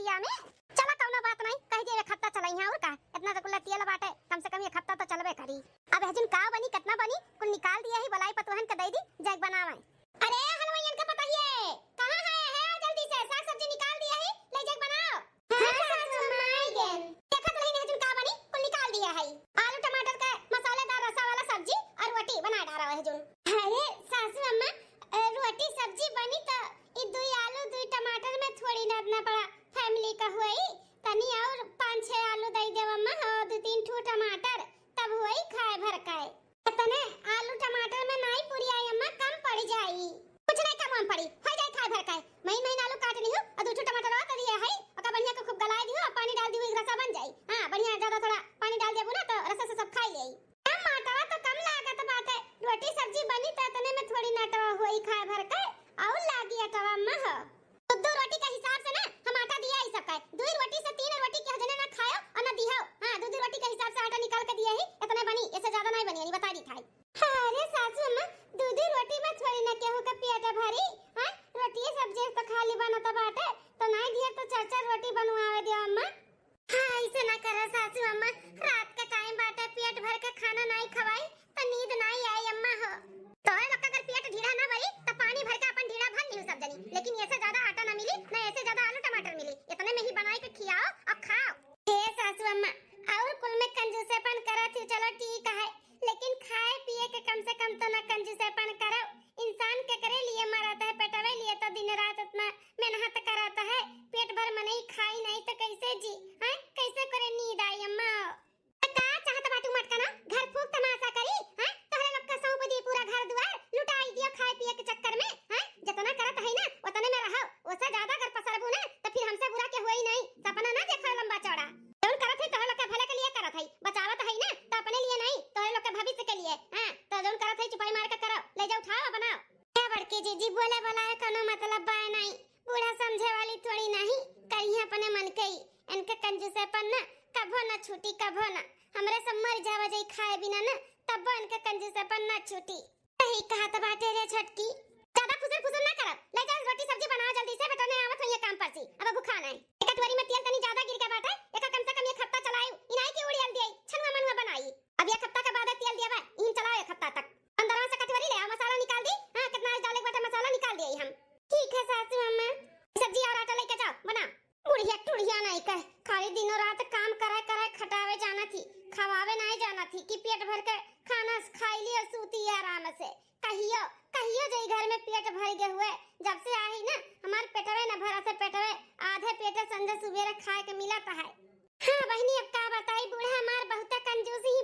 दिया में चला कौनो बात नहीं कह दे एक हफ्ता चलाई हां और का इतना तो कुल तेल बाटे कम से कम एक हफ्ता तो चलबे करी। अब हजन का बनी कितना बनी कुल निकाल दिया ही बलाई पतोहन के दे दी जग बनावे। अरे हलवाईयन का पता ही कहां है जल्दी से साग सब्जी निकाल दिया ही ले जग बनाओ। हां सासू माई गेन देखत नहीं हजन का बनी कुल निकाल दिया है आलू टमाटर का मसालेदार रसा वाला सब्जी और रोटी बना डाला है हजन। अरे सासू अम्मा रोटी सब्जी बनी तो ई दो आलू दो टमाटर में थोड़ी डालना पड़ा फैमिली का हुई तनी और 5-6 आलू दे देव अम्मा और 2-3 ठो टमाटर तब हुई खाए भर खाए तने आलू टमाटर में नहीं पूरी आई अम्मा कम पड़ जाई कुछ नहीं कम पड़ी हो जाए खाए भर खाए महीन आलू काट ली हूं और 2 ठो टमाटर और दिया है और बढ़िया को खूब गलाए दी और पानी डाल दी हुई रसा बन जाई। हां बढ़िया ज्यादा थोड़ा पानी डाल देबो ना तो रसा से सब खा लेई। टमाटर तो कम लागत बाटे रोटी सब्जी बनी त तने में थोड़ी नाटवा होई खाए भर खाए और लागी अटवा अम्मा हो दो रोटी का हिसाब से ना हम आटा दिया ही सब का 2 रोटी से 3 रोटी के हजने ना खाओ और ना दिहाओ। हां 2 रोटी के हिसाब से आटा निकाल के दिया ही इतने बनी इससे ज्यादा नहीं बनी बता दी थाई। अरे सासू अम्मा 2 रोटी में थोड़ी ना केहू का पेट भरी। हां रोटी सब्जी तो खाली बनता बाटे तो नहीं दिया तो 4-4 रोटी बनवावे दियो अम्मा। हां ऐसे ना करो सासू अम्मा रात के टाइम बाटे पेट भर के खाना नहीं खवाई तो नींद नहीं आई अम्मा हो तो लोग अगर पेट ढीला ना भरी तो पानी भर के अपन ढीला भर लियो सब जनी लेकिन ऐसे ज्यादा आटा ना मिली ना ऐसे ज्यादा आलू टमाटर मिली इतने में ही बनाई के खिलाओ और खाओ। हे सासू अम्मा और कुल में कंजूसेपन करत ही चलो ठीक है लेकिन खाए पिए के कम से कम तो ना कंजूसेपन करो। इंसान के करे लिए मरता है पेटवे लिए तो दिन रात इतना मेहनत करता है पेट भर में नहीं खाई नहीं तो कैसे जी हैं कैसे करे नींद आई अम्मा का चाहत बाटू मटका ना घर फूक तमाशा करी हैं तोहरे लोग का सौंप दी पूरा घर द्वार लुटाई दियो खाए पिए के चक्कर में हैं जितना करत है ना उतने में रहो उससे ज्यादा कर पसरबू ना तो फिर हमसे बुरा के होई नहीं सपना ना देखो लंबा चौड़ा जौन करत है तोहरे लोग के भले के लिए करत है बचावत है ना तो अपने लिए नहीं तोहरे लोग के भविष्य के लिए। हां तो जौन करत है चुपाई मार के करो ले जाओ उठाओ बनाओ क्या बड़के जीजी बोले वाला है कोनो मतलब बा नहीं बूढ़ा समझे वाली थोड़ी नहीं कहीं अपने मन के ही इनके कंजूसेपन ना कभो ना छूटी कभो ना हमरे सब मर जावा जाई खाए बिना ना तब इनके कंजूसेपन ना छूटी। सही कहा तो बाटे रे छटकी ज्यादा फुसर ना करो ले जा रोटी सब्जी बनाओ जल्दी से बेटा ने आवत होइए काम पर सी अब भूखा नहीं एक कटोरी में तेल तनी ज्यादा गिर के बाटे एक कम से कम एक हफ्ता चलाऊ इनाई की उड़ियल दिए छनुआ मनुआ बनाई अब एक हफ्ता के बाद तेल दिया इन चलाओ एक हफ्ता तक अंदरवा से कटोरी ले आओ मसाला निकाल दी। हां कितना डाले के बाटे मसाला निकाल दिए हम ठीक है सासू अम्मा सब्जी और आटा लेके जाओ बना बुढ़िया टुढ़िया नहीं कह खाली दिनों रात काम कराए खटावे जाना थी खवावे नहीं जाना थी कि पेट भर के खाना खाई ली और सूती आराम से कहियो जई घर में पेट भर गए हुए जब से आई ना हमार पेटवे न भरा से पेटवे आधे पेटे संझे सुबेरे खाए के मिलता है। हां बहनी अब का बताई बूढ़ा हमार बहुत कंजूसी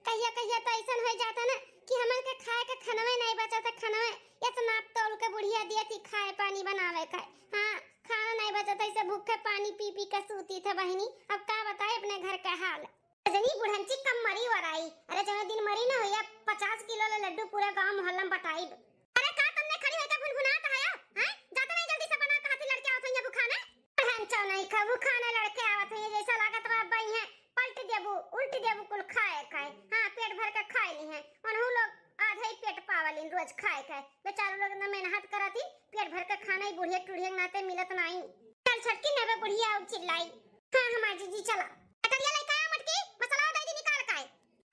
कहियो तो ऐसन हो जाता ना कि हमन के खाए के खनवे नहीं बचा था खनवे इतना तोल के बुढ़िया दिया थी खाए पानी बनावे खाए। हां खाना नहीं बचा था इसे भूखे पानी पी के सूती थे बहनी अब का बताए अपने घर का हाल जनी बुढ़ंची कम मरी वराई। अरे जो दिन मरी ना होया 50 किलो लड्डू पूरे गांव मोहल्ला में बटाई। अरे का तुमने खड़ी होकर भुनभुनात है हैं जाता नहीं जल्दी से बना के हाथी लड़के आवत है भूखाने हंचो नहीं खाबू खाने लड़के आवत है जैसा लागत बा बई है पलट देबू उल्टी देबू कुल खाए हां पेट भर के खाए ली है उन्हों लोग आधे ही पेट पावलिन रोज खाए बेचारे लोग ना मेहनत करती पेट भर के खाना ही बुढ़िया टुढ़िया नाते मिलत नहीं चल छटकी नेबे बुढ़िया और चिल्लाई। हां हमारी जी चला कटरिया लेके आ मटकी मसाला दे दी निकाल के।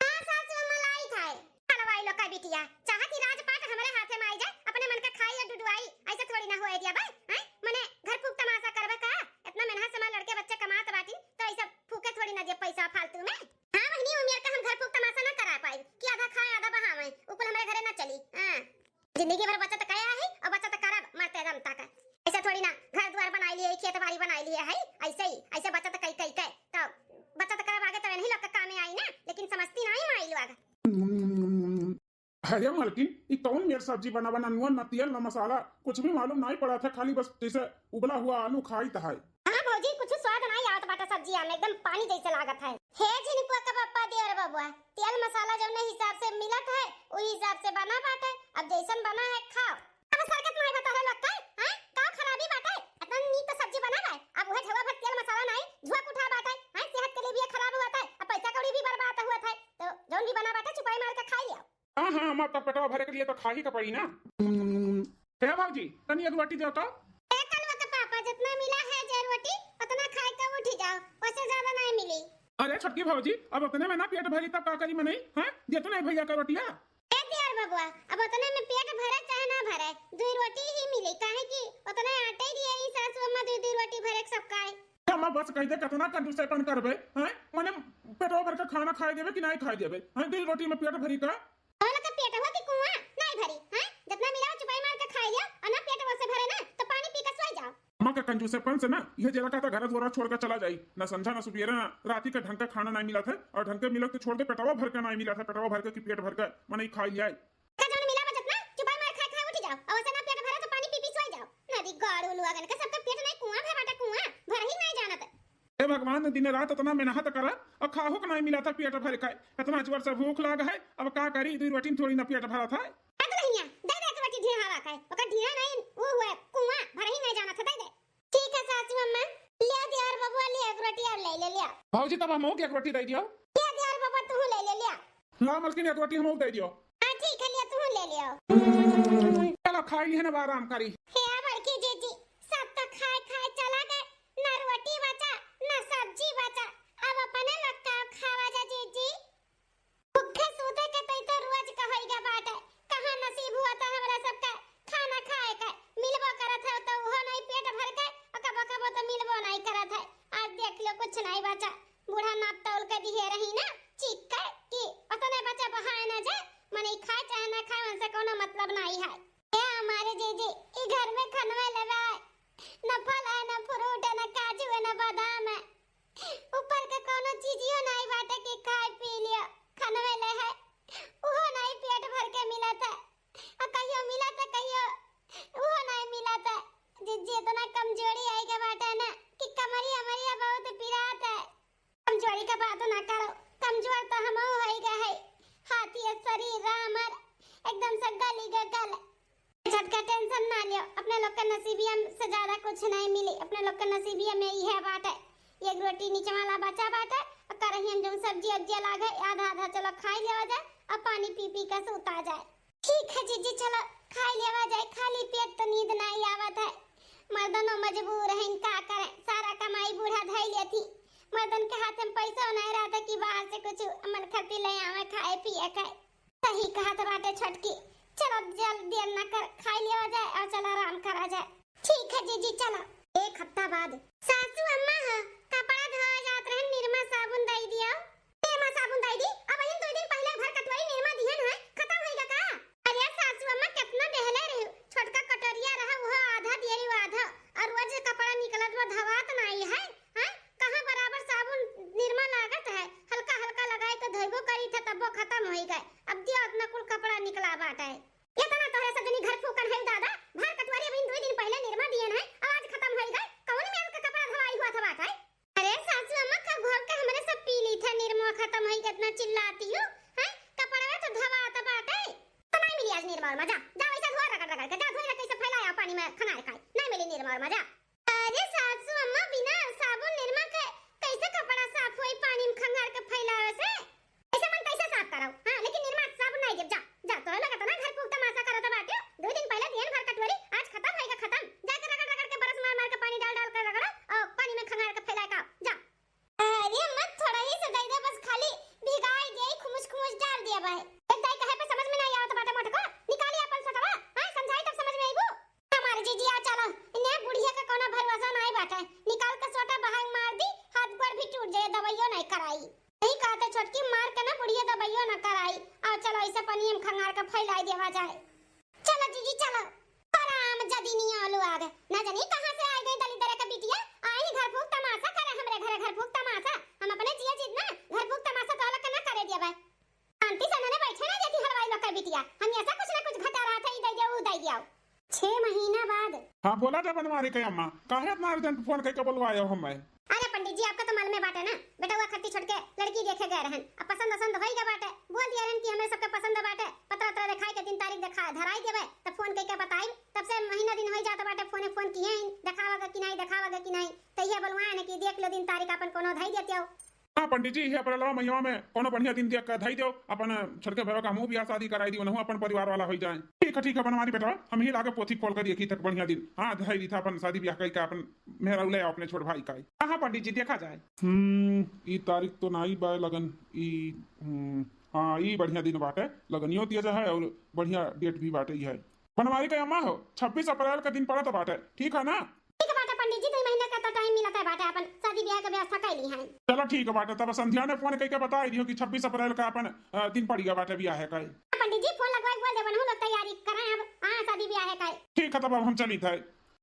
हां सासू मलाई खाए हलवाई लोग का बिटिया चाहती राजपाट हमारे हाथे में आई जाए अपने मन का खाई और डुडुआई ऐसे थोड़ी ना होए दिया भाई हैं मने घर फूक तमाशा करबे का इतना मेहनत से लड़के बच्चे कमात बाटी तो ऐसा फूके थोड़ी ना दे पैसा फालतू में। हां बहनी उम्र का हम घर फूक तमाशा ना करा पाई कि आधा खाए आधा बहावे ऊपर हमारे घरे ना चली। हां जिंदगी भर बचत कया है और बचत करब मरते दम तक ऐसा थोड़ी ना घर द्वार बनाई लिए खेत बाड़ी बनाई लिए है ऐसे बचत कई तो बचत करब आगे तो नहीं लोग का काम में आई ना लेकिन समझती नहीं माई लोग। अरे मालकिन ये कौन मेरे सब्जी बना नुआ न तेल न मसाला कुछ भी मालूम नहीं पड़ा था खाली बस जैसे उबला हुआ आलू खाई था। हां भौजी कुछ स्वाद नहीं आवत बाटा सब्जी में एकदम पानी जैसे लागत है। हे जिनपुआ का पप्पा दे और बबुआ तेल मसाला जौने हिसाब से मिलत है उही हिसाब से बना बाटे अब जैसन बना है खाओ। अब सरकत नहीं बता है लोग का हैं का खराबी बाटे इतना नीक तो सब्जी बना है अब वह झवा भर तेल मसाला नहीं झुक उठा बाटे हैं सेहत के लिए भी खराब हुआ था अब पैसा कौड़ी भी बर्बाद हुआ था तो जौन भी बना बाटे चुपाई मार के खा लिया। हां हमार तो पेटवा भरे के लिए तो खा ही का पड़ी ना। हे भाजी तनी एक रोटी दो तो कलवा का पापा जितना मिला है जरूर छोटकी भौजी अब उतने में ना पेट भरी तब का करी में नहीं है ये तो नहीं भैया का रोटिया ए यार बबुआ अब उतने में पेट भरे चाहे ना भरे दो रोटी ही मिली काहे कि उतने आटे दिए ही सासू अम्मा दो रोटी भरे सब खाए हम बस कह दे कितना कंजूसेपन करबे हैं माने पेटो भर के खाना खाए देबे कि नहीं खाए देबे हैं दो रोटी में पेट भरी का होला का पेट होती कुआं नहीं भरी हैं जितना मिला चुपाई मार के खाई लिया और ना पेट से भरे ना तो पानी पी के सो जाओ मां का कंजूसेपन से ना ये जरा का घर द्वारा छोड़ कर चला जाई ना समझा ना सुबेरा ना राती का ढंग का खाना नहीं मिला था और ढंग के मिला तो छोड़ दे पेटवा भर के नहीं मिला था पेटवा भर के कि पेट भर के माने खाई लिया का जौन मिला बचत ना चुपाई मार खा उठ जाओ और से ना पेट भरे तो पानी पी पी सो जाओ नदी गाड़ू लुआगन का सबका पेट नहीं कुआं भर बाटा कुआं भर ही नहीं जानत हे भगवान ने दिन रात इतना मेहनत करा और खाहो का नहीं मिला था पेट भर के इतना जोर से भूख लाग है अब का करी दो रोटी थोड़ी ना पेट भरा था अगलहिया दे दे रोटी ढीला हवा का ओका ढीला नहीं वो हुआ कुआं भर ही नहीं जानत दे दे ठीक है सासू अम्मा ले दे यार बबुआ ले एक रोटी और ले ले लिया भौजी तब हम एक रोटी दे दियो ले दे यार बबुआ तू ले ले लिया ला मलकिन एक रोटी हम दे दियो हां ठीक है लिया तू ले लियो चलो खाई है ना आराम करी हे बड़की जीजी सब तो खाए खाए चला गए ना रोटी बचा ना सब्जी बचा अब अपने लोग का खावा जा जीजी भूखे सूते के तो रोज कहोइगा बाटे कहां नसीब हुआ था हमरा सबका खाना खाए का मिलबो करत है तो वो नहीं पेट भर के और कबो कबो तो मिलबो नहीं करत है आज देख लो कुछ नहीं बचा बूढ़ा नाप तौल के दिए रही ना चीख के कि उतने बचा बहाए ना जा मने खाए चाहे ना खाए उनसे कोनो मतलब नहीं है ए हमारे जीजी ई घर में खनवे लेवा न फल है न फ्रूट है न काजू है न बादाम है ऊपर के कोनो चीजियो नहीं बाटे कि खाए पी लियो खनवे ले है वो नहीं पेट भर के मिला था और कहियो मिला था कहियो वो नहीं मिला था जीजी इतना कमजोरी आई के बाटे ना कि कमरी हमारी बहुत पिरात है कमजोरी का बात ना करो कमजोर तो हम होई गए है हाथी शरीर रामर एकदम से गली गल झटका टेंशन ना लियो अपने लोग का नसीबिया से ज्यादा कुछ नहीं मिली अपने लोग का नसीबिया में ही है बात है एक रोटी नीचे वाला बचा बात है और करही हम जो सब्जी अब्जी लागे आधा आधा चलो खाई लेवा जाए और पानी पी पी के सोता जाए ठीक है जीजी चलो खाई लेवा जाए खाली पेट तो नींद नहीं आवत है मर्दनो मजबूर है का करे सारा कमाई बूढ़ा धई लेती मर्दन के हाथ में पैसा नहीं रहता कि बाहर से कुछ अमन खती ले आवे खाए पिए खाए सही कहा तो बाटे छटकी चलो जल्द देर न कर खाई लिया जाए और चलो आराम करा जाए ठीक है जीजी चलो एक हफ्ता बाद सासू अम्मा है कपड़ा धोआ जात रहे निर्मा साबुन दई दिया निर्मा साबुन दई दी अब इन 2 दिन पहले घर कटवाई निर्मा दिहन है खत्म होएगा का अरे सासू अम्मा कितना बहले रहे छोटका कटोरिया रहा वो आधा दियरी वो आधा और रोज कपड़ा निकलत वो धवात नहीं है हैं कहां बराबर साबुन निर्मा लागत है हल्का हल्का लगाए तो धोइबो करी था तब वो खत्म होई गए अब दिया उतना कुल कपड़ा निकला बाटा है इतना तोहरे सजनी घर फूकन है दादा भर कटवारी अभी 2 दिन पहले निर्मा दियन है आज खत्म होई गए कौन में उसका कपड़ा धवाई हुआ था बाटा है अरे सासू अम्मा का घोल के हमरे सब पी ली था निर्मा खत्म होई कितना चिल्लाती हो हैं कपड़ा तो धवा था बाटा है तो नहीं मिली आज निर्मा और मजा जा वैसा धो रगड़ रगड़ के जा धोई कैसे फैलाया पानी में खाना खाए नहीं मिली निर्मा और मजा अरे सासू अम्मा बिना साबुन निर्मा के कैसे कपड़ा साफ होई पानी में खंगार के फैलावे से ऐसे मन कैसे साफ कराओ हां लेकिन निर्मा साबुन नहीं गिर जा जा तो लगा ना घर फूक तमाशा करत बाटे 2 दिन पहले दिन भर कटवरी आज खत्म होएगा खत्म जाकर रगड़ रगड़ के बरस मार मार के पानी डाल डाल कर रगड़ो और पानी में खंगार के फैला का जा अरे मत थोड़ा ही से दे दे बस खाली भिगाई दे खुमुस खुमुस डाल दिया भाई एक दाई कहे पे समझ में नहीं आवत बाटे मोटको निकाली अपन सटवा हां समझाई तब समझ में आईबू हमारे जीजी आ चलो इने बुढ़िया का कोनो भरोसा नहीं बाटे निकाल के सोटा बहांग मार दी हाथ गोड़ भी टूट जाए दवाइयो नहीं कराई नहीं कहते छोटकी मार के ना बुढ़िया दवाइयो ना कराई और चलो ऐसे पानी में खंगार के फैला देवा जाए चलो जीजी चलो आराम जदी नहीं आलू आ गए ना जानी कहां से आ गई दलित का बिटिया आई घर फूक तमाशा करे हमरे घर फूक तमाशा हम अपने जिया जितना घर फूक तमाशा तो अलग ना करे दिया भाई शांति से ना बैठे ना जाती हलवाई लोग का बिटिया हम ऐसा कुछ ना कुछ घटा रहा था ई दे जाओ 6 महीना बाद हां बोला जा बनवारी के अम्मा काहे इतना अर्जेंट फोन करके बुलवायो हम मैं अरे पंडित जी आपका तो मालूम है बाटे ना बेटा हुआ खट्टी छोड़ के लड़की देखे गए रहन अब पसंद पसंद होइगा बाटे बोल दिया रहन कि हमें सबके पसंद बाटे पत्र पत्र दिखाई के दिन तारीख दिखा धराई देबे तब फोन करके बताई तब से महीना दिन होई जाता बाटे फोन किए दिखावागा कि नहीं तहिया बोलवाए ने कि देख लो दिन तारीख अपन कोनो धई देतियो हाँ पंडित जी, ये अप्रैलवा महीवा में कोनो बढ़िया दिन देख के धई दो, अपन छोटके भैया का मुंह बियाह शादी कराई दी, उन्होंने अपन परिवार वाला हो जाए। ठीक है बनवारी बेटा, हम ही लाके पोथी खोल कर देखी तक बढ़िया दिन। हाँ धई दी था अपन शादी ब्याह कई का अपन मेहरा ले अपने छोट भाई का। हाँ पंडित जी देखा जाए। ई तारीख तो ना ही बा लगन ई। हाँ ई बढ़िया दिन बाटे, लगनियो दिया जाए और बढ़िया डेट भी बाटे ही है। बनवारी का अम्मा हो 26 अप्रैल का दिन पड़ा तो बाटे, ठीक है ना? ठीक है बाटे पंडित जी, 2 महीने का तो टाइम मिला था बाटे, अपन शादी ब्याह का व्यवस्था कर ली है। चलो ठीक है बाटे, तब संध्या ने फोन करके बता दियो कि 26 अप्रैल का अपन दिन पड़ गया बाटे ब्याह है का। पंडित जी फोन लगवा के बोल देवन, हम लोग तैयारी करें अब। हां शादी ब्याह है का। ठीक है तब अब हम चली थे।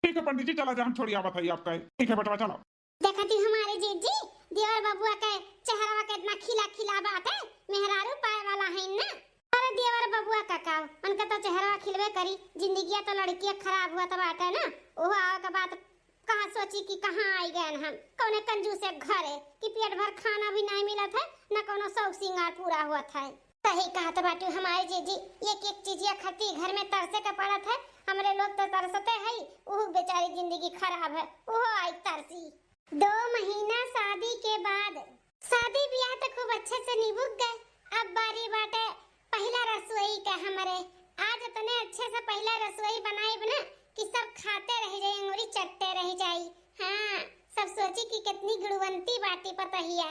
ठीक है पंडित जी चला जा, हम छोड़ी आवत है आपका। ठीक है बेटा चलो। देखती हमारे जीजी देवर बबुआ के चेहरा कितना खिला खिला बाटे, मेहरारू पाए वाला है ना। अरे देवर बबुआ का का उनका तो चेहरा खिलवे करी, जिंदगी तो लड़की खराब हुआ तो बाटे ना। ओहो आव का बात कहां सोची कि कहां आई गए हम कौने कंजूस से घरे कि पेट भर खाना भी नहीं मिला था, ना कोनो शौक सिंगार पूरा हुआ था। सही कहा तो बाटू हमारे जीजी, एक एक चीजिया खाती घर में तरसे का पड़ा था। हमरे लोग तो तरसते हैं, ओह बेचारी जिंदगी खराब है, ओह आई तरसी। 2 महीना शादी के बाद शादी ब्याह तो खूब अच्छे से निभुक गए। अब बारी बाटे पहला रसोई का हमारे। आज इतने अच्छे से पहला रसोई बनाई ना कि सब खाते रह जाए, अंगूरी चटते रह जाई। हाँ सब सोची कि कितनी गुणवंती बाटी पतहिया।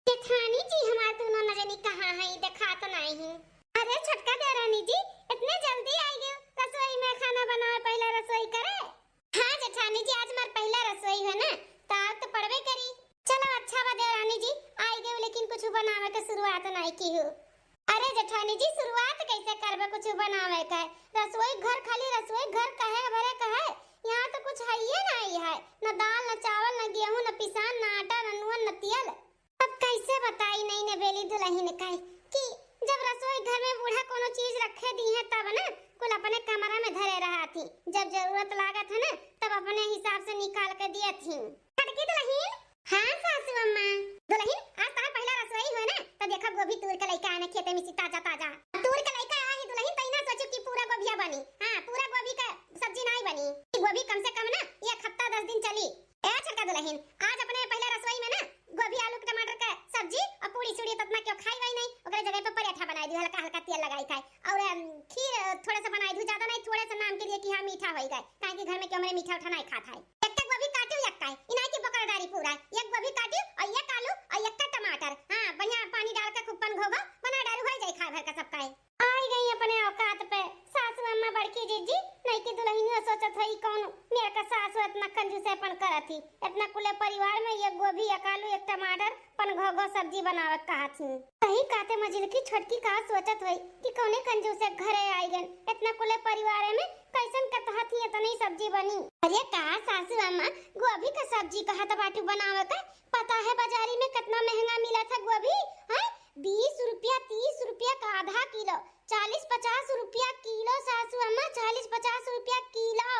जेठानी जी हमार दोनों न जानी कहां है, देखा तो नहीं। अरे छटका दे रानी जी, इतने जल्दी आई गए रसोई में खाना बनाए, पहला रसोई करे। हाँ जेठानी जी आज हमार पहला रसोई है ना, ताक तो पड़वे करी। चलो अच्छा बा देवरानी जी आई गए, लेकिन कुछ बनावे के शुरुआत नहीं की हो। अरे जेठानी जी शुरुआत कैसे करबे कुछ बनावे का? रसोई घर खाली रसोई घर कहे भरे कहे, यहाँ तो कुछ है ही नहीं है, न दाल न चावल न गेहूं न पिसान न आटा न नून न तेल। अब कैसे बताई नहीं ने बेली दुल्हन कहे कि जब रसोई घर में बूढ़ा कोनो चीज रखे दी है तब ना कुल अपने कमरा में धरे रहा थी, जब जरूरत लागत है ना तब अपने हिसाब से निकाल के दिए थी। खटकी दुल्हन? हाँ सासू अम्मा। दुल्हन आज तार पहला रसोई हुआ ना तो देखा गोभी तूर के लइका आने खेते में ताजा ताजा तूर के लइका आई दुल्हन, तई ना सोचो कि पूरा गोभिया बनी। हां पूरा गोभी का सब्जी नहीं बनी, गोभी कम से कम ना 1 हफ्ता 10 दिन चली। ए छटका दुल्हन आज अपने पहला रसोई में ना गोभी आलू टमाटर का सब्जी और पूरी सूड़ी ततना क्यों खाई वही नहीं, ओकरे जगह पे पराठा बनाई दी, हल्का हल्का तेल लगाई खाए और खीर थोड़ा सा बनाई दी, ज्यादा नहीं थोड़े से नाम के लिए कि हां मीठा होई गए, काहे कि घर में क्यों हमरे मीठा उठा नहीं खाता है। एक गोभी काटियो एक काए इनाई की बकरदारी पूरा, एक गोभी काटियो और एक आलू और एक टमाटर। हां बढ़िया पानी डाल के खूब पन घोगा बना डालू हो जाए खा भर का सब काए। आई गई अपने औकात पे सासू अम्मा बड़की जीजी, नहीं कि दुल्हनिया सोचत है कौन मेरे का सासू इतना कंजूसेपन करत थी, इतना कुले परिवार में एक गोभी एक आलू एक टमाटर पन घोघो सब्जी बनावे कहा थी। सही काते मजिल की छोटकी का सोचत है कि कौने कंजूसे घरे आई गन, इतना कुले परिवार में कैसन कतहा थी इतनी सब्जी बनी। अरे कहा सासू अम्मा गोभी का सब्जी कहा तो बाटू बनावे का, पता है बाजारी में कितना महंगा मिला था गोभी? हां 20 रुपया 30 रुपया का आधा किलो, 40-50 रुपया किलो सासू अम्मा, 40-50 रुपया किलो।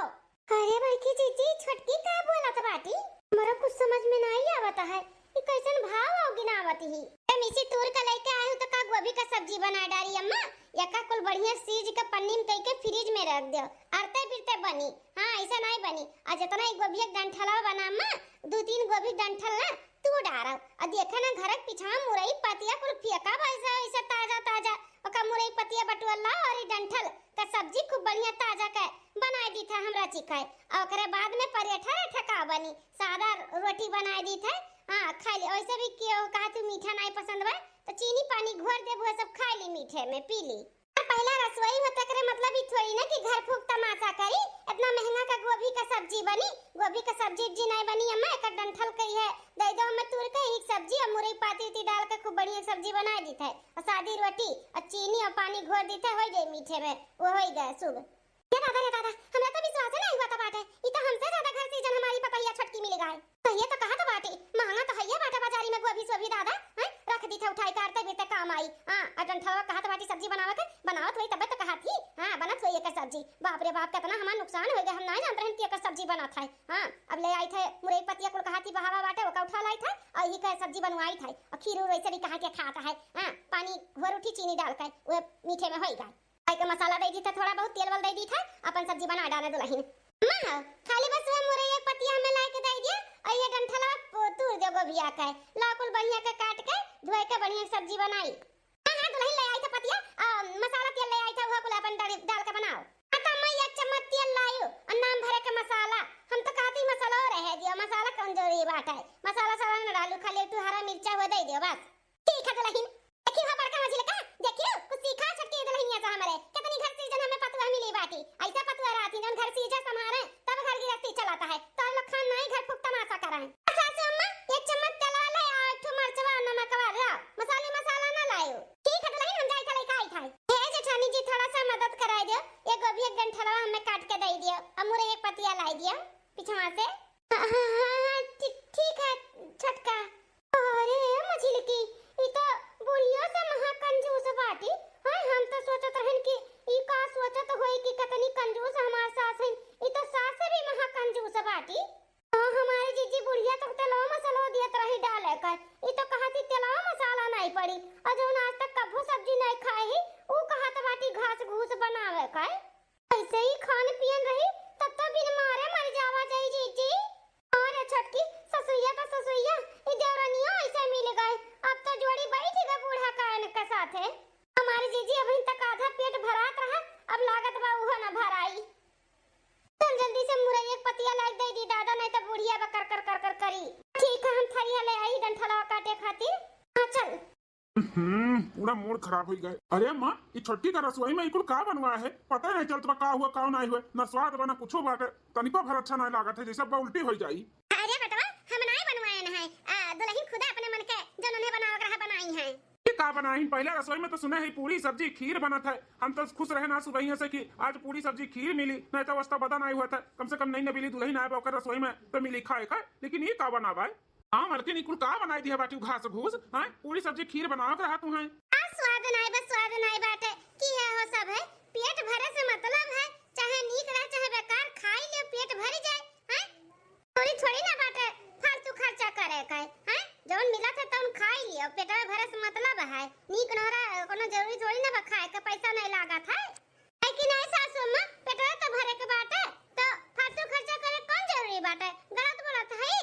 अरे बड़की जीजी छोटकी का बोलत बाटी, हमरा कुछ समझ में नहीं आवता है कि कैसन भाव हो गिनावत ही। ए मिसी तूर का लेके आए हो तो का गोभी का सब्जी बना डाली अम्मा, या का कुल बढ़िया सीज का पन्नी में कई के फ्रिज में रख दो, अरते बिरते बनी। हां ऐसा नहीं बनी, आज जितना एक गोभी एक डंठला बना अम्मा, 2-3 गोभी डंठल ना तू डारो और देखा ना घर के पीछा मुरई पतिया कुल फेंका वैसा वैसा ताजा ताजा ओका मुरई पतिया बटुअल्ला और ई डंठल का सब्जी खूब बढ़िया ताजा का बनाई दी था हमरा चिकाई, और ओकरे बाद में पराठा ठका बनी, सादा रोटी बनाई दी था। हां खा ले, वैसे भी क्यों कहा तू मीठा नहीं पसंद बा तो चीनी पानी घोर दे वो सब खा ली मीठे में पी ली। पहला रसोई होता करे मतलब ही थोड़ी ना कि घर फूक तमाशा करी, इतना महंगा का गोभी का सब्जी बनी, गोभी का सब्जी जी नहीं बनी अम्मा, एक डंठल कही है दे दो मैं तूर का एक सब्जी और मुरई पाती थी डाल के खूब बढ़िया सब्जी बना दी था और सादी रोटी और चीनी और पानी घोर दी था, हो गई मीठे में वो हो गए शुभ। ये दादा हमरा तो विश्वास नहीं हुआ था बाटे, ई तो हमसे ज्यादा घर सीजन हमारी पपैया छटकी मिलेगा है। तो ये तो कहा था बाटे महंगा तो है ये बाटा बाजारी में गोभी सोभी दादा हैं रख दी था उठाई करते बीते काम आई। हां अडंठवा कहा था बाटी सब्जी बनावे के बनावत होई तब तो कहा थी। हां बनत होई एक सब्जी, बाप रे बाप कितना हमार नुकसान हो गया, हम नहीं जानते हैं कि एक सब्जी बना था। हां अब ले आई थे मुरई पतिया कुल कहा थी बहावा बाटे ओका उठा लाई था और ये का सब्जी बनवाई था और खीर वैसे भी कहा के खाता है। हां पानी घोर उठी चीनी डाल के वो मीठे में होई गई, आई का मसाला दे दी था, थोड़ा बहुत तेल वल दे दी था, अपन सब्जी बना डाले दुल्हन। मां खाली बस वो मुरई एक पतिया में ला के दे दिया और ये डंठला तूर दे गोभिया के लाकुल बढ़िया के काट के धोए के बढ़िया सब्जी बनाई। हां हां दुल्हन ले आई था पतिया मसाला तेल ले आई था वो कुल अपन डाल के बनाओ। आता मैं 1 चम्मच तेल लायो और नाम भरे के मसाला। हम तो कहती मसाला रह दियो, मसाला कमजोरी बात है, मसाला साला न डालू, खाली तू हरा मिर्चा वो दे दियो बस। ठीक है दुल्हन। देखियो हा बड़का मछली का देखियो कुछ सीखा छटकी दुल्हनिया से हमरे कितनी घर से जन हमें पतुआ मिली बाटी। ऐसा पतुआ राती जन घर से जा संभारे तब घर गृहस्थी चलाता है। तो लोग खान नहीं घर फुक तमाशा कराएं। सासू अम्मा 1 चम्मच तेल ले 8 मरचवा नमक वाला मसाला ना लायो। ठीक है दुल्हन हम जाई था लेके आई था। हे जेठानी जी थोड़ा सा मदद कराई दियो, एक गोभी एक डंठलवा हमें काट के दे दियो, अमूरे एक पतिया लाई दियो पीछवा से। हां ठीक है छटका। अरे मछली की ई तो बुढ़िया से महा कंजूस बाटी। हां हम तो सोचत रहन कि ई का सोचत होई कि कितनी कंजूस हमार सास है। ई तो सास से भी महा कंजूस बाटी। हां हमारी जीजी बुढ़िया तो तेलवा मसाला दियत रही डाले कर, ई तो कहती तेलवा मसाला नहीं पड़ी और जो आज तक कभू सब्जी नहीं खाई ऊ कहत बाटी घास घूस बनावे कर। ऐसे ही खान पियन रही तब तो बिन मारे मर जावा जाई जीजी। अरे छटकी ससुइया का ससुइया ई देवरानिया ऐसे मिल गए, अब तो जोड़ी बैठ गए बूढ़ा कान के साथे। हमारी जीजी अभी तक आधा पेट भरात रहा, अब लागत बा उहो न भराई। चल जल्दी से मुरई एक पतिया लाग दे दी दादा, नहीं तो बुढ़िया बकर कर कर कर करी। ठीक है हम थरिया ले आई डंठला काटे खातिर। हां चल। पूरा मूड खराब हो गए। अरे माँ ये छोटी का रसोई में इकुल का बनवा है, पता नहीं चलता का हुआ का नहीं हुआ, न स्वाद बना कुछ बाटे, तनिको भर अच्छा नहीं लागत है, जैसे उल्टी हो जाई। अरे बेटवा हम नहीं बनवाए न है, दुल्हन खुद अपने मन के जो उन्हें बनावा ग्रह बनाई है। ये का बनाई? पहले रसोई में तो सुने है पूरी सब्जी खीर बना था, हम तो खुश रहे ना सुबह से कि आज पूरी सब्जी खीर मिली, नहीं तो वस्ता बता नहीं हुआ था, कम से कम नहीं न मिली दुल्हन आए होकर रसोई में तो मिली खाए का। लेकिन ये का बनावा है? हाँ मलकिन इकुल का बनाई दिया बाटी घास घूस, हाँ पूरी सब्जी खीर बनाओ रहा तू है। स्वाद नहीं बस स्वाद नहीं बाटे की है हो सब है, पेट भरे से मतलब है, चाहे नीक रहे चाहे बेकार खाई ले पेट भर जाए। हैं थोड़ी थोड़ी ना बाटे फालतू खर्चा करे का है, जौन मिला था तौन खाई लियो, पेट भरे से मतलब है, नीक न रहा कोनो जरूरी थोड़ी ना खाए का पैसा नहीं लागत है। लेकिन ऐसा सुन पेट तो भरे के बाटे तो फालतू खर्चा करे कौन जरूरी बाटे, गलत बोलत है।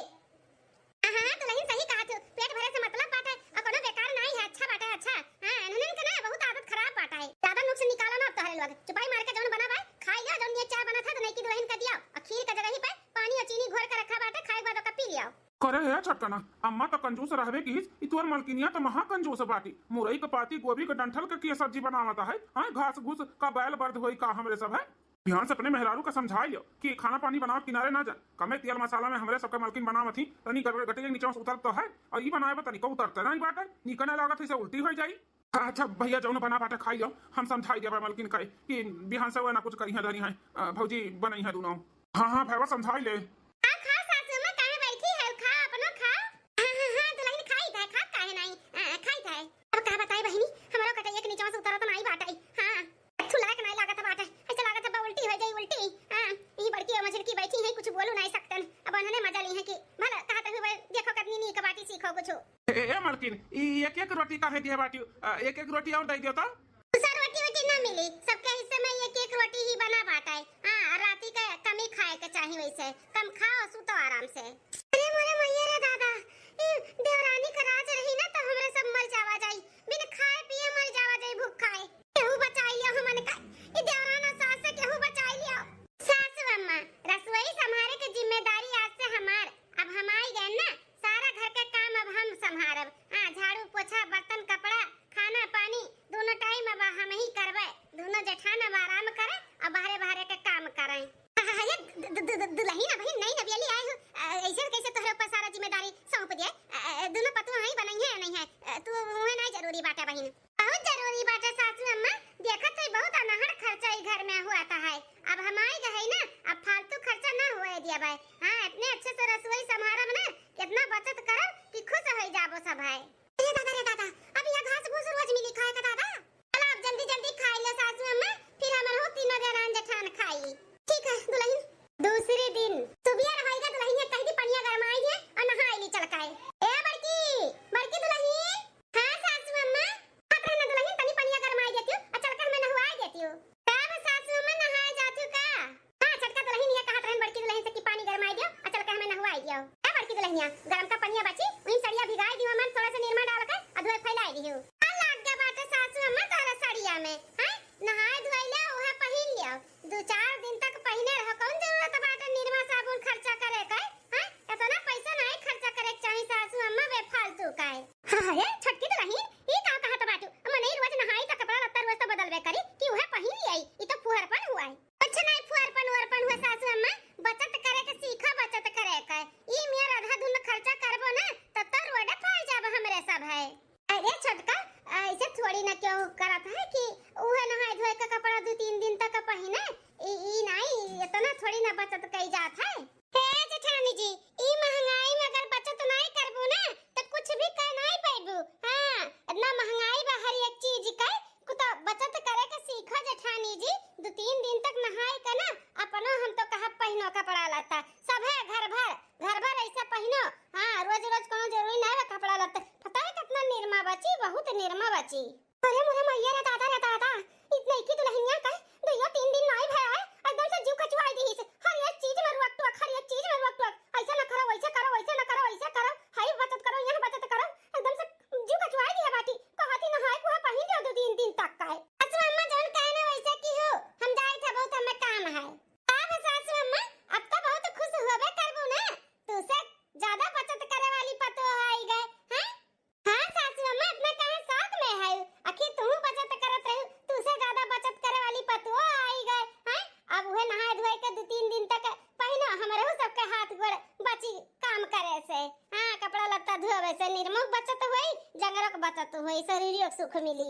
हां दुल्हन सही कहा तू, पेट भरे से मतलब बाटे और कोनो बेकार नहीं है, अच्छा बाटे अच्छा। हां इन्हन के ना बहुत आदत खराब बाटा है, ज्यादा नुक्स निकाला ना अब तो हरे लोग चुपाई मार के जौन बनावा खाई लिया, जौन ये चाय बना था तो नहीं की दुल्हन का दिया और खीर का जगह ही पे पानी और चीनी घोर के रखा बाटे, खाए बाद का पी लिया। करे है छटकना अम्मा तो कंजूस रहबे की, इतवर मलकिनिया तो महा कंजूस बाटी, मुरई के पाती गोभी के डंठल के सब्जी बनावता है, हां घास घूस का बैल बर्द होई का हमरे सब है। ध्यान से अपने मेहरारू का समझाइयो कि खाना पानी बनाओ किनारे ना जा, कमे तेल मसाला में हमरे सबके मलकिन बनावत थी, तनी गटके के नीचे से उतर तो है और ई बनाए तनी को उतरते नहीं बाटे, निकने लागत है उल्टी हो जाई। अच्छा भैया जौन बना बाटे खाई लो, हम समझाई देबे मलकिन कहे कि बिहान से वो ना कुछ करी है धरी है, भौजी बनई है दोनों। हां हां भैया समझाई ले। मलकिन एक एक रोटी का है दिया बाटी, एक एक रोटी और दे दियो तो सर रोटी ना मिली, सबके हिस्से में एक एक रोटी ही बना बाटा है। हां राती का कम ही खाए के चाहिए, वैसे कम खाओ सुतो आराम से। अरे मोरे मैया रे दादा देवरानी का राज रही ना तो हमरे सब मर जावा जाई, बिन खाए पिए मर जावा जाई, भूख खाए केहू बचाई लियो हमन का, ई देवराना सास से केहू बचाई लियो। सासू अम्मा रसोई संभाले के जिम्मेदारी आज से हमार, अब हम आई गए ना सारा घर के काम अब हम संभारब। हां झाड़ू पोछा बर्तन कपड़ा खाना पानी दोनों टाइम अब हम ही करबे, दोनों जेठान अब आराम करे और बाहरे बाहरे के काम करें। दुल्हन अब नहीं नबियली आई हो, ऐसे कैसे तोहरे ऊपर सारा जिम्मेदारी सौंप दिए, दोनों पतुआ ही बनई है नहीं है, तू उहे नहीं जरूरी बाटे बहिन, बहुत जरूरी बाटे सासू अम्मा, देखत है बहुत अनहड़ खर्चा ई घर में हुआ था है, अब हम आई गए ना अब फालतू खर्चा ना होए दिया भाई। हां इतने अच्छे से रसोई संभारब ना, कितना बचत करब कि खुश हो जाबो सब है। रे दादा अब ये घास घूस रोज मिली खाए का दादा, चलो अब जल्दी जल्दी खाई ले सासू अम्मा, फिर हमर हो तीनों देरान जेठान खाई। ठीक है दुल्हन। दूसरे दिन सुबिया रहाईगा दुल्हन कह दी पनिया गरमाई है और नहाई ली चलकाए। ए बड़की दुल्हन। हां सासू अम्मा आप रहना दुल्हन तनी पनिया गरमाई देती हूं और चलकर मैं नहवाई देती हूं। तब सासू अम्मा नहाए जातू का। हां छटका दुल्हन ये कहत रहन बड़की दुल्हन से कि पानी गरमाई दियो और चलकर हमें नहवाई दियो। ए बड़की दुल्हनिया गरम का पनिया बची वहीं सड़िया भिगाई दियो, मन थोड़ा सा निरमा डाल के अधोए फैलाई दियो आ लाग गा बाटे सासू अम्मा तारा साड़िया में हैं नहाए धोइले ओहे पहिन लियो 2-4 दिन तक पहिने रह कौन जरूरत बाटे निरमा साबुन खर्चा करे का हैं इतना पैसा नहीं खर्चा करे चाहिए सासू अम्मा बेफालतू का है हां ये छटकी तो रही ई का कहत बाटू अम्मा नहीं रोज नहाई त कपड़ा लत्ता रोज तो बदलबे करी कि ओहे पहिन लियाई ई तो फुहरपन हुआ है अच्छा नहीं फुहरपन हुआ सासू अम्मा बचत करे के सीखा बचत करे का ई मेरा आधा धुन खर्चा करबो ना तब तो रोड पाई जाब हमरे सब है अरे छोटका ऐसे थोड़ी ना क्यों करत है कि उहे नहाए धोए का कपड़ा 2-3 दिन तक पहिने ई नहीं इतना थोड़ी ना बचत कई जात है हे जेठानी जी ई महंगाई में अगर बचत नहीं करबू ना तो कुछ भी कर नहीं पाइबू हां इतना महंगाई बा हर एक चीज का कुछ बचत करे के सीखो जेठानी जी 2-3 दिन तक नहाए का ना अपनो हम तो कहा पहिनो कपड़ा लत्ता सब है घर भर ऐसा पहिनो हां रोज रोज कोनो जरूरी नहीं है कपड़ा लत्ता पता है कितना निरमा बची बहुत निरमा बची अरे मोरे मैया रे दादा इतने की दुल्हनिया का 2-3 दिन नहीं भया है एकदम से जीव कचवाई दी हर एक चीज में रुक हर एक चीज में रुक ऐसा ना करो वैसे करो वैसे ना करो ऐसे करो हाई बचत करो यहां बचत करो एकदम से जीव कचवाई दी है बाटी कहती ना हाय को पहिन लियो 2-3 दिन तक का है अच्छा अम्मा जौन कहना वैसे की हो हम जाए थे बहुत हमें काम है अब सासू अम्मा अब तो बहुत खुश होबे करबू ना तू से ज्यादा बचत करे वाली पतो आई गए हैं हां सासू अम्मा इतना कहां साथ में है आखिर तू बचत करत रह तू से ज्यादा बचत करे वाली पतो आई गए हैं अब वह नहाए धोए के 2-3 दिन तक पहिनो हमरे हो सबके हाथ गोड़ बची काम करे से हां कपड़ा लत्ता धोवे से निर्मोह बचत होई जंगरक बचत होई शरीरिक सुख मिली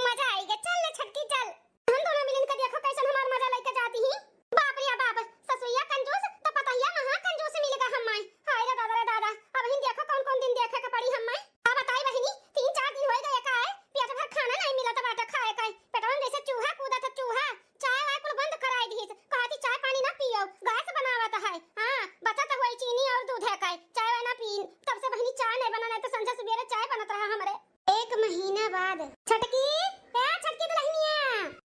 मजा आएगा चल ले छटकी चल हम दोनों मिलन के देखो कैसन हमार मजा लेके जाती ही बाप रे बाप ससुइया कंजूस तो पतैया महा कंजूस मिलेगा हम्माई हाय रे दादा अब हिन देखो कौन दिन देखे के पड़ी हम्माई आ बताई बहिनी 3-4 दिन हो गए का है पेट भर खाना नहीं मिला तो बाटा खाए का पेटवा जैसे चूहा कूदा था चूहा चाय वाय कुल बंद कराई दी कहती चाय पानी ना पियो गैस बनावत है हां बचत होई चीनी और दूध है का चाय वाय ना पीन तब से बहिनी चाय नहीं बनाना तो संझा सुबह चाय बनत रहा हमरे 1 महीना बाद छटकी दुल्हनिया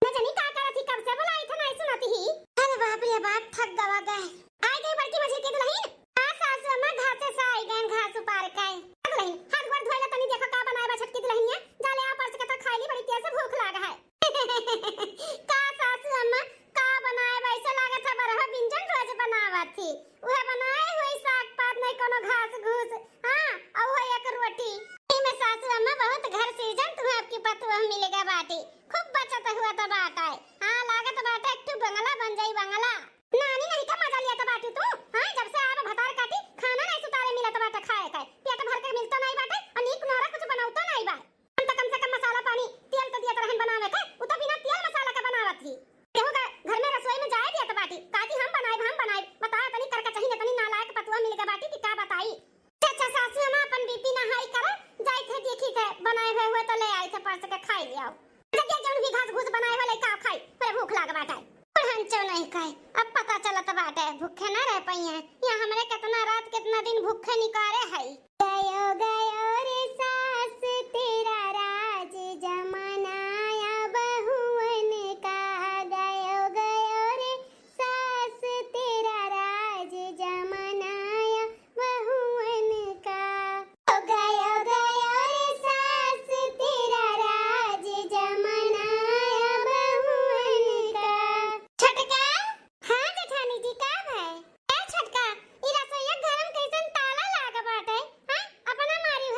न जानी का करत थी कब से बुलाई था नहीं सुनाती ही अरे बाप रे बाप थक गवा गए आई गई बड़की मझली की दुल्हन हां सासू अम्मा घास से आई गए घास उपार के दुल्हन हाथ गोड़ धोइला तनी देखो का बनाए बा छटकी दुल्हनिया जाले आ परस के तो खाईली बड़ी तेज से भूख लागा है का सासू अम्मा का बनाए वैसे लागत है बरह व्यंजन रोज बनावत थी वह बनाए हुई साग पात नहीं कोनो घास घूस हां और वो एक रोटी में सासू अम्मा बहुत घर सीजन तुम्हें आपकी पतुआ मिलेगा बाटी खूब बचत हुआ तो बाटा है हां लागत बाटा एक बंगला बन जाई बंगला नानी नहीं का मजा लिया तो बाटी तू हां जब से आप भतार काटी खाना नहीं सुतारे मिला तो बाटा खाए का पेट भर के मिलता नहीं बाटे और नीक नोरा कुछ बनाउतो नहीं बा हम तो कम से कम मसाला पानी तेल तो दिया तो रहन बनावे के उ तो बिना तेल मसाला का बनावत थी केहू का घर में रसोई में जाए दिया तो बाटी काटी हम बनाए बता तनी करके चाहिए तनी नालायक पतुआ मिलेगा बाटी की का बताई अच्छा सासू अम्मा अपन बीपी ना हाई कर जाई थे देखी थे बनाए हुए तो ले आई थे परस के खाई लियो जब जौन भी घास घूस बनाए वाले का खाई पर भूख लाग बाटा हंचो नहीं खाए अब पता चलत बाटे भूखे ना रह पई हैं यहाँ हमरे कितना रात कितना दिन भूखे निकारे है गयो रे सास तेरा राज जमानाया बहुवन का गयो रे सास तेरा राज जमानाया बहुवन का गयो रे सास तेरा राज जमानाया बहुवन का छटका हां जेठानी जी का है ए छटका ई रसोईया घर में कैसन ताला लागा बाटे हां अपना मारी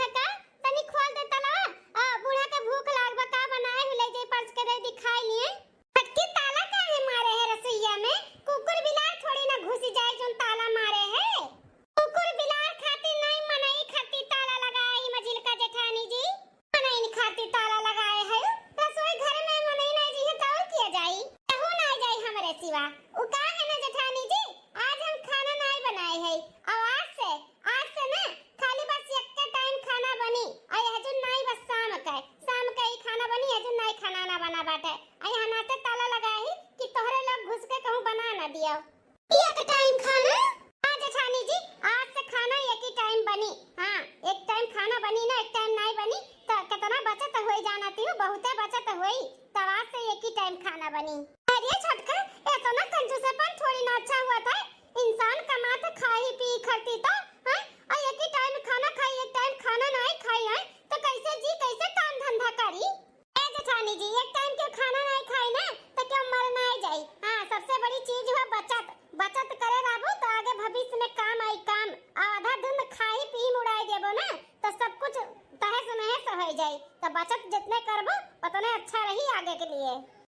हो जाए। तो बचत जितने करबो उतने अच्छा रही आगे के लिए।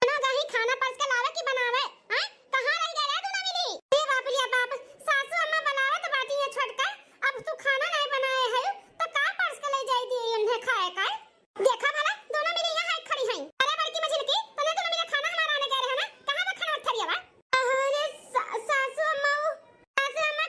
ना कहीं खाना पर्स के लावे की बनावे, हां कहां रह गया तू ना मिली? ए बाप रे बाप, सासू अम्मा बनावे तो बाटी है छोटका, अब तू खाना नहीं बनाए है तो का पर्स के ले जाई दी उन्हें खाए का? देखा भला दोनों मिली यहां खड़ी हैं। अरे बड़की मछली की तने दोनों मिले खाना हमारा आने गए है ना, कहां पे खाना थरिया बा? अरे सासू अम्मा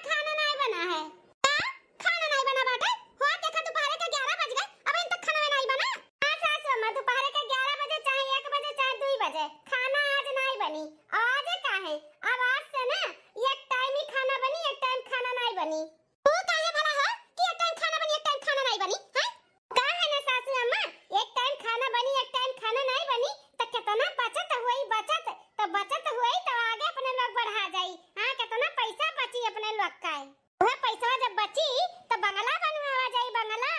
खाना नहीं बना है। क्या खाना नहीं बना बाटे? हो देखा दोपहर के 11 बज गए, अब इन तक खाना नहीं बना। हां सासू अम्मा दोपहर के 11 बजे चाहे 1 बजे चाहे 2 बजे खाना आज नहीं बनी। आज का है अब आज से ना एक टाइम ही खाना बनी, एक टाइम खाना नहीं बनी। तू काहे भला हो कि एक टाइम खाना बनी एक टाइम खाना नहीं बनी? हैं का है ना सासू अम्मा, एक टाइम खाना बनी एक टाइम खाना नहीं बनी तो कितना बचत हुई, बचत तो बचत हुई तो आगे अपने लोग बढ़ा जाई। हां कितना पैसा बची अपने लोग का। वह पैसा जब बची तो बंगला बनवावा जाई। बंगला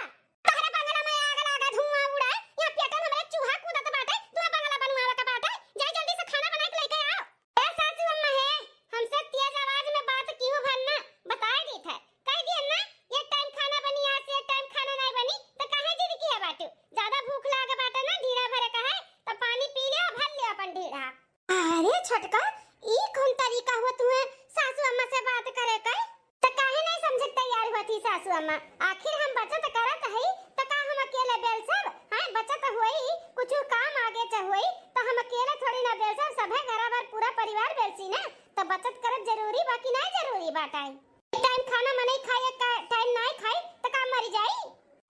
तहरे बंगला में आग लगा धुआं उड़े, यहां पेटन हमरे चूहा कूदत बाटे, तू बंगला बनवावा का बाटे, जा जल्दी से खाना बना के लेके आओ। ए सासू अम्मा है हमसे तेज आवाज में बात क्यों भरना बताए दी था, कह दिए ना एक टाइम खाना बनी आज से एक टाइम खाना नहीं बनी तो काहे जिद किया बाटू? ज्यादा भूख लागे बाटे ना धीरा भरे का है तो पानी पी ले भर ले अपन ढीढ़ा। अरे छोटका ई कौन तरीका हुआ तुम्हें सासू अम्मा से बात करे का? तो काहे नहीं समझ तैयार होती सासू अम्मा? आखिर हम बचत करत है तो का हम अकेले बेल सब? हां बचत होई कुछ काम आगे च होई तो हम अकेले थोड़ी ना बेल सब, सभे घरा भर पूरा परिवार बेलसी ना। तो बचत करत जरूरी बाकी नहीं जरूरी बाटाई। एक टाइम खाना मने खाए का टाइम नहीं खाए तो का मर जाई?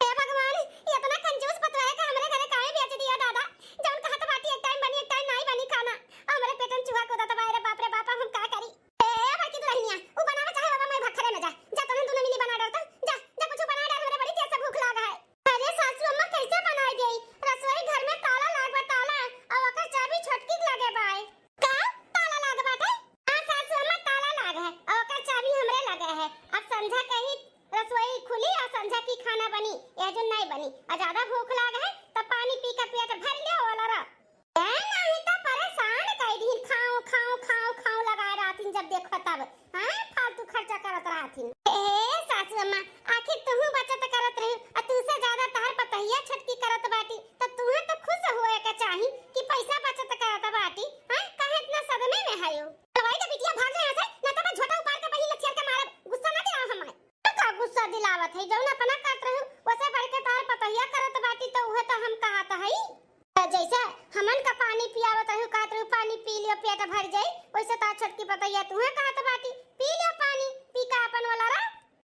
हे भगवान इतना कंजूस पतवाए का हमरे घरे काहे बेच दिया दादा? जौन कहत बाटी एक टाइम बनी एक टाइम नहीं बनी खाना, हमरे पेटन चूहा को दत बारे बाप रे बाप हम का करी? ए बाकी तो रहनिया उ बनावे चाहे बाबा मैं भखरे में जा जा तो दोनों मिली बना डालता, जा जा कुछ बना डाल, हमरे बड़ी तेज से भूख लगा है। अरे सासू अम्मा कैसे बनाई गई? रसोई घर में ताला लागबा ताला और ओकर चाबी छोटकी लागे बाय। का ताला लाग बाटे? हां सासू अम्मा ताला लाग है और ओकर चाबी हमरे लगे है। अब संझा कहीं रसोई खुली और संझा की खाना बनी या जो नहीं बनी और ज्यादा भूख लाग है तो पानी पी के पेट भर ले वाला रा। ए नहीं तो परेशान कर दी खाओ खाओ खाओ खाओ लगा रातिन जब देखो तब। हां फालतू खर्चा करत रातिन। ए सासू अम्मा आखिर तू बचत करत रही और तू से ज्यादा तार पतहिया छटकी करत बाटी तो तुम्हें तो खुश होए के चाही कि पैसा बचत करत बाटी। हां काहे इतना सदमे में है? दवाई का बिटिया भाग ले यहां से ना तो मैं झोटा उपार के बही लक्षर के मारब। गुस्सा ना दिलाओ हमें। का गुस्सा दिलावत है जौन अपना काट रहे वैसे बढ़ के तार पतहिया करत बाटी तो उहे तो हम कहत है। जैसे हमन का पानी पियावत रहू कहत रहू पानी पी लियो पेट भर जाई, वैसे ता छटकी पतहिया तुहे कहत बाटी पी लियो पानी पी का अपन वाला रा।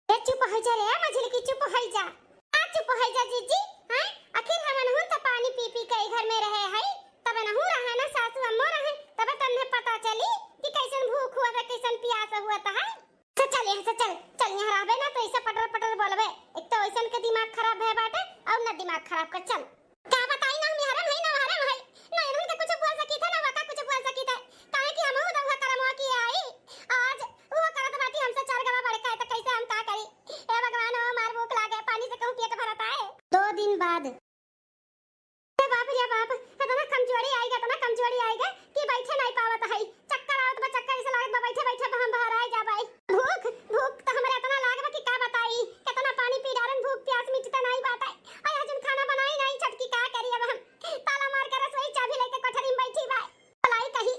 ए चुप हो जा रे मछली की चुप हो जा। आ चुप हो जा जीजी। हां आखिर हमन हुन तो पानी पी पी के घर में रहे है तब न हूं रहे ना सासू अम्मा रहे तब तन्ने पता चली कि कैसन भूख हुआ है कैसन प्यास हुआ था है। तो चल यहां से चल यहां रहबे ना तो ऐसे पटर पटर बोलबे, एक तो ऐसन के दिमाग खराब है बाटे और ना दिमाग खराब कर। चल का बताई ना हम हरम है ना हरम है ना इनन के कुछ बोल सकी था ना वका कुछ बोल सकी था काहे कि हम उदा हुआ करमवा की आई आज वो करत बाटी हमसे चार गवा बड़े का तो कैसे हम का करी? ए भगवान ओ मार भूख लागे पानी से कहूं पेट भरता है। 2 दिन बाद ए बाप रे बाप इतना कमजोरी आएगा कि बैठे नहीं पावत है, चक्कर आवत बा चक्कर ऐसे लागत बा बैठे बैठे हम बाहर आ जा भाई। भूख तो हमरे इतना लागबा कि का बताई कितना पानी पी डारन भूख प्यास मिटता नहीं बाटे। आय आज खाना बनाई नहीं छटकी का करी अब हम ताला मार के रसोई चाबी लेके कोठरी में बैठी बा भलाई कहीं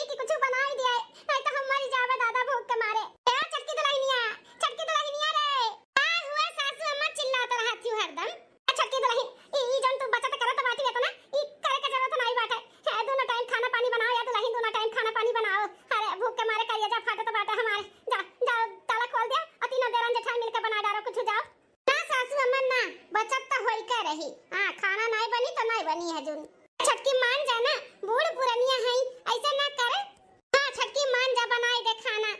कि कुछ बनाई दिया नहीं तो हम मर जावे दादा भूख के मारे। ए छटकी दलाइनिया रे आ हुए सासू अम्मा चिल्लात रहत हूं हरदम। छटकी दलाई ई जन तू बचत करत बाटी इतना ई करे के जरूरत नहीं बाटे है। दोनों टाइम खाना पानी बनाओ या दुल्हन दोनों टाइम खाना पानी बनाओ। अरे भूख के मारे करिए जा फाटत बाटे हमारे। जा जा ताला खोल दे और तीनों देरन जेठान मिलकर बना डारो कुछ जाओ ना सासू अम्मा ना बचत तो होई के रही। हां खाना नहीं बनी तो नहीं बनी है जुन छटकी मान जा ना बूढ़ पुरानिया है ऐसे ना करे। हां छटकी मान जा बनाई दे खाना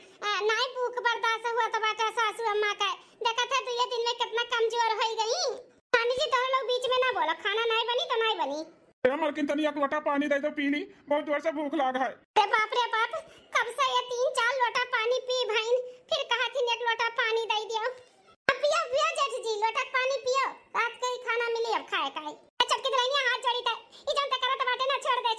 नहीं भूख बर्दाश्त हुआ तो बाटा सासू अम्मा का देखा था 2 दिन में कितना कमजोर हो गई। पानी जी तुम लोग बीच में ना बोलो खाना नहीं बनी तो नहीं बनी। मलकिन तनी एक लोटा पानी दे दो पी ली, बहुत जोर से भूख लाग है। रे बाप कब से ये 3-4 लोटा पानी पी भाई फिर कहा थी एक लोटा पानी दे दियो। अब पिया जेठ जी लोटा पानी पियो रात के ही खाना मिली अब खाए काई। छटकी दलाइनिया हाथ जोड़ी ता ई जन त करत बाटे ना छोड़ दे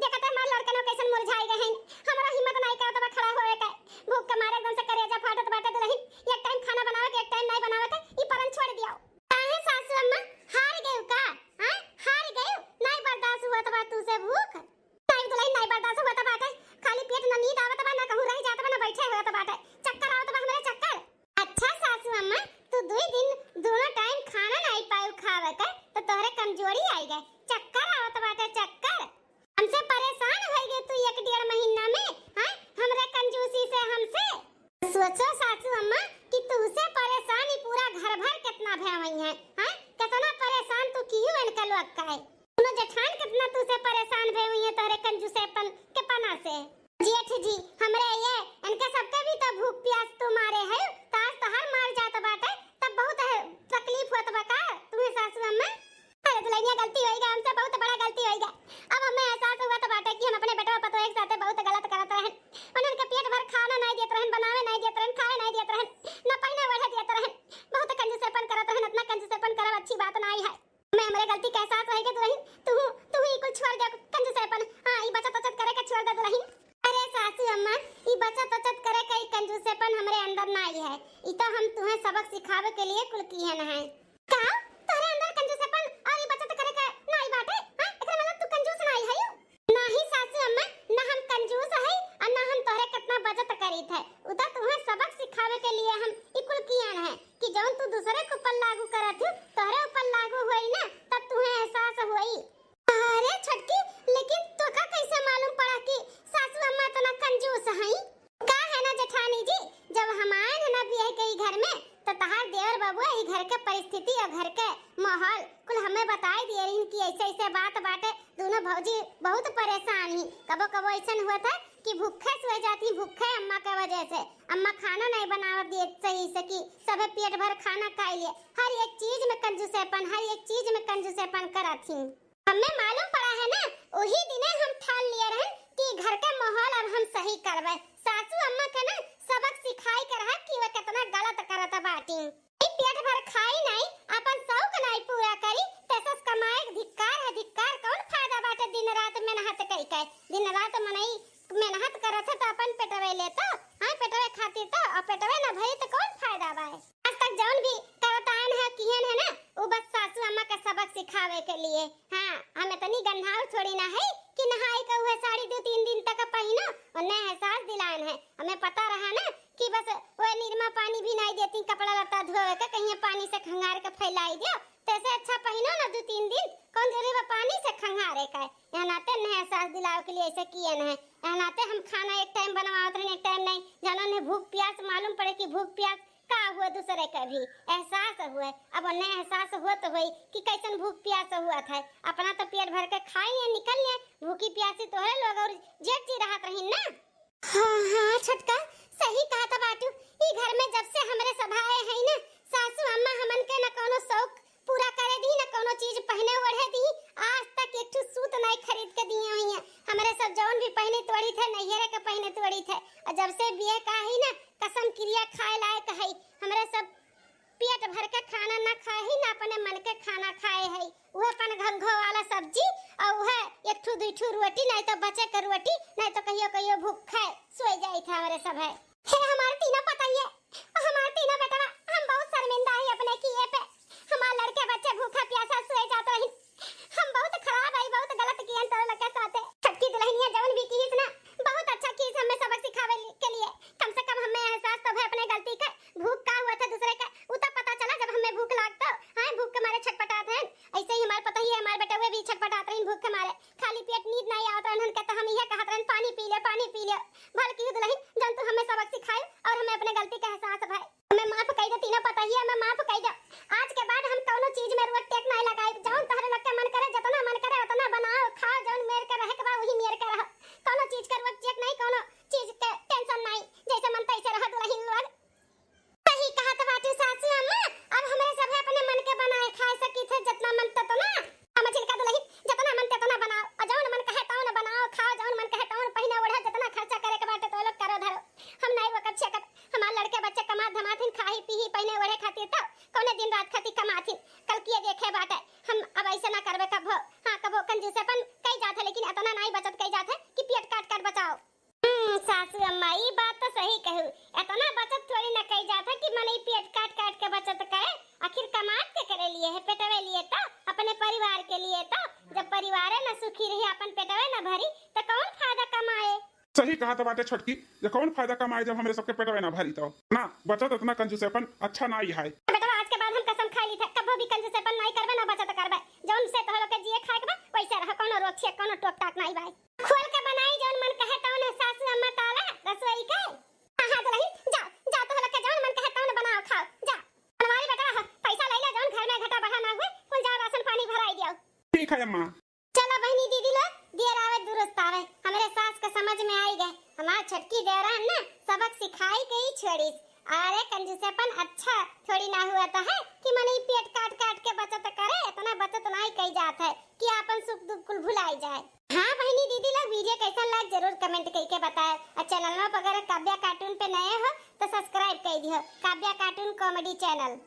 देखत है मार लड़का नो कैसन मुरझाई गए हैं। हमरा हिम्मत नहीं करत बा खड़ा होए का भूख के मारे एकदम से करेजा फाटत बाटे दुल्हन एक टाइम खाना बनावे के एक टाइम नहीं बनावे के ई परन छोड़ दियो। काहे सासू अम्मा हार गए का? हां कमाई है। ई तो हम तुम्हें सबक सिखावे के लिए कुल किए न है। का तोरे अंदर कंजूसपन और ई बचत करे के नाई बाटे? हां एकरा मतलब तू कंजूस नाई है? नहीं सासू अम्मा, ना हम कंजूस है और ना हम तोरे कितना बचत करीत है। उता तुम्हें सबक सिखावे के लिए हम ई कुल किए न है कि जौन तू दूसरे के ऊपर लागू करत हो तोरे ऊपर लागू होई ना, तब तुम्हें एहसास होई। अरे छटकी, लेकिन तोका कैसे मालूम पड़ा कि सासू अम्मा इतना कंजूस हई? का है ना जेठानी जी, जब हम आए हैं ना बियाह के घर में तो तहार देवर बाबू ई घर के परिस्थिति और घर के माहौल कुल हमें बताई दिए रही कि ऐसे ऐसे बात बाटे। दोनों भौजी बहुत परेशान ही। कबो कबो ऐसा हुआ था कि भूखे सो जाती, भूखे अम्मा के वजह से। अम्मा खाना नहीं बनावा दिए सही से कि सबे पेट भर खाना खा लिए। हर एक चीज में कंजूसेपन, हर एक चीज में कंजूसेपन करत थी। हमें मालूम पड़ा है ना, वही दिने हम ठान लिए रहे कि घर के माहौल अब हम सही करबे। सासू अम्मा के ना सबक सिखाई कर है कि वे कितना गलत करत बाटी। पेट भर खाई नहीं, अपन शौक नहीं पूरा करी, तसस कमाए धिक्कार है। धिक्कार कौन फायदा बाटे? दिन रात मेहनत कई के, दिन रात मनई मेहनत करत है तो अपन पेटवे लेता। हां पेटवे खातिर तो, और पेटवे ना भरी तो कौन फायदा बा? आज तक जौन भी करतान है किहन है ना, वो बस सासू अम्मा का सबक सिखावे के लिए। हां हमें तनी गंधाव थोड़ी ना है कि नहाई का हुआ साड़ी 2-3 दिन तक पहिनो और नया एहसास दिलान है। हमें पता रहा ना कि बस वो निरमा पानी भी नहीं देती कपड़ा लत्ता धोवे के, कहीं पानी से खंगार के फैलाई दियो। तैसे अच्छा पहिनो ना 2-3 दिन, कौन जरूरी बा पानी से खंगारे का? यहाँ नाते नया एहसास दिलावे के लिए ऐसे किए न है। यहाँ नाते हम खाना एक टाइम बनवावत रहे, एक टाइम नहीं। जानो ने भूख प्यास मालूम पड़े कि भूख प्यास का हुआ, दूसरे का भी एहसास हुआ। अब नया एहसास हुआ तो हुई कि कैसन भूख प्यास हुआ था। अपना तो पेट भर के खाई नहीं, निकल ले भूखी प्यासी तोहरे लोग और जेठ जी रहत रही ना। हाँ छटका सही कहा था बाटू। ई घर में जब से हमरे सभाए है ना, सासू अम्मा हमन के न कोनो शौक पूरा करे दी, न कोनो चीज पहने ओढ़े दी। आज तक एक ठो सूत नहीं खरीद के दिए हुई है। हमरे सब जौन भी पहने तोड़ी थे नैहरे के पहने तोड़ी थे, और जब से बियाह का है ना कसम क्रिया खाए लायक है। हमरे सब पेट भर के खाना ना खाए ही, ना अपने मन के खाना खाए है। वह अपन घंघो वाला सब्जी और वह एक ठो 2 ठो रोटी, नहीं तो बचे के रोटी, नहीं तो कहियो कहियो भूख खाए सोए जाई था हमारे सब है। हमारे तीनों पता ही है, हमारे तीनों बेटा हम बहुत शर्मिंदा है अपने किए पे। हमारे लड़के बच्चे भूखा प्यासा सोए जाते रही। हम बहुत खराब है, बहुत गलत किए तो लगे साथे। छटकी दुल्हनिया जवन भी कीस ना बहुत अच्छा कीस, हमें सबक सिखावे के लिए। कम से कम हमें एहसास तो है अपने गलती का। भूख का हुआ था दूसरे का वो तो पता चला जब हमें भूख लागता। हां भूख के मारे छटपटाते हैं। ऐसे ही हमारे पता ही है, हमारे बेटे हुए भी छटपटाते हैं भूख के मारे। खाली पेट नींद नहीं आवत रहन कहता हम यह कहत रहन पानी पी ले, पानी पी ले। भल की दुल्हन जन तू हमें सबक सिखाए और हमें अपने गलती का एहसास है। हमें माफ कर दे, तीनों पता ही है, हमें माफ कर दे। आज के बाद हम कोनो चीज में रोट टेक नहीं लगाई। जौन तहरे लग के मन करे, जितना मन करे उतना बनाओ खाओ, जौन मेर के रहे के बा वही मेर के रहो। कोनो चीज का रोट टेक नहीं, कोनो चीज के टेंशन नहीं, जैसे मन तैसे रह दुल्हन लोग। सही कहा तो बाटू सासू अम्मा। अब हमें सब अपने मन के बनाए खाए सकी थे, जितना मन तो ना हम छिलका दुल्हन जितना मन तो ना बनाओ, और जौन मन कहे तौन बनाओ खाओ, जौन मन कहे तौन पहने ओढ़ो। जितना खर्चा करे के बाटे तो लोग करो धरो। हम नहीं वो कच्चे कर हमारे लड़के बच्चे कमा धमाथिन खाही पीही पहने ओढ़े खातिर तो कौने दिन रात खातिर कमाथिन। कल किए देखे बाटे हम अब ऐसे ना करबे कबो। हां कबो कंजूसेपन कई जात है, लेकिन इतना नहीं बचत कई जात है कि पेट काट काट बचाओ। सासू अम्मा ई बात तो सही कहू। इतना बचत थोड़ी ना कई जात है कि मने पेट काट काट के बचत करे। आखिर कमात के करे लिए है, पेटवे लिए तो अपने परिवार के लिए तो। जब परिवार ना सुखी रही, अपन पेटवे ना भरी तो कौन फायदा कमाए? सही कहा तो बाटे छटकी, ये कौन फायदा कमाए जब हमरे सबके पेटवे ना भरी तो ना। बचत इतना कंजूसेपन अच्छा ना ही है। बेटा आज के बाद हम कसम खा ली थे कबो भी कंजूसेपन नहीं करबे, ना बचत करबे। जौन से तो लोग के जिए खाए के बा वैसे रह, कोनो रोक छे कोनो टोक टाक नहीं भाई। खोल के बनाई जौन मन कहे तौन सासू अम्मा ताला रसोई के। हां दुल्हन जा जा तो लोग के जौन मन कहे तौन बनाओ खाओ जा। हमारी बेटा पैसा ले ले, जौन घर में घटा बढ़ा ना हुए कुल जाओ राशन पानी भराई दियो। ठीक है अम्मा। चलो बहनी दीदी लोग देर आवे दुरुस्त आवे। हमारे सास का समझ में आई गए। हमार छटकी देवरान ना सबक सिखाई के ही छोड़ी। अरे कंजूसेपन अच्छा थोड़ी ना हुआ तो है कि मने पेट काट काट के बचत करे। इतना बचत नहीं कई जात है कि अपन सुख दुख कुल भुलाई जाए। हाँ बहनी दीदी लोग वीडियो कैसा लगा जरूर कमेंट करके बताएं। और चैनल में अगर काव्या कार्टून पे नए हो तो सब्सक्राइब कर दियो, काव्या कार्टून कॉमेडी चैनल।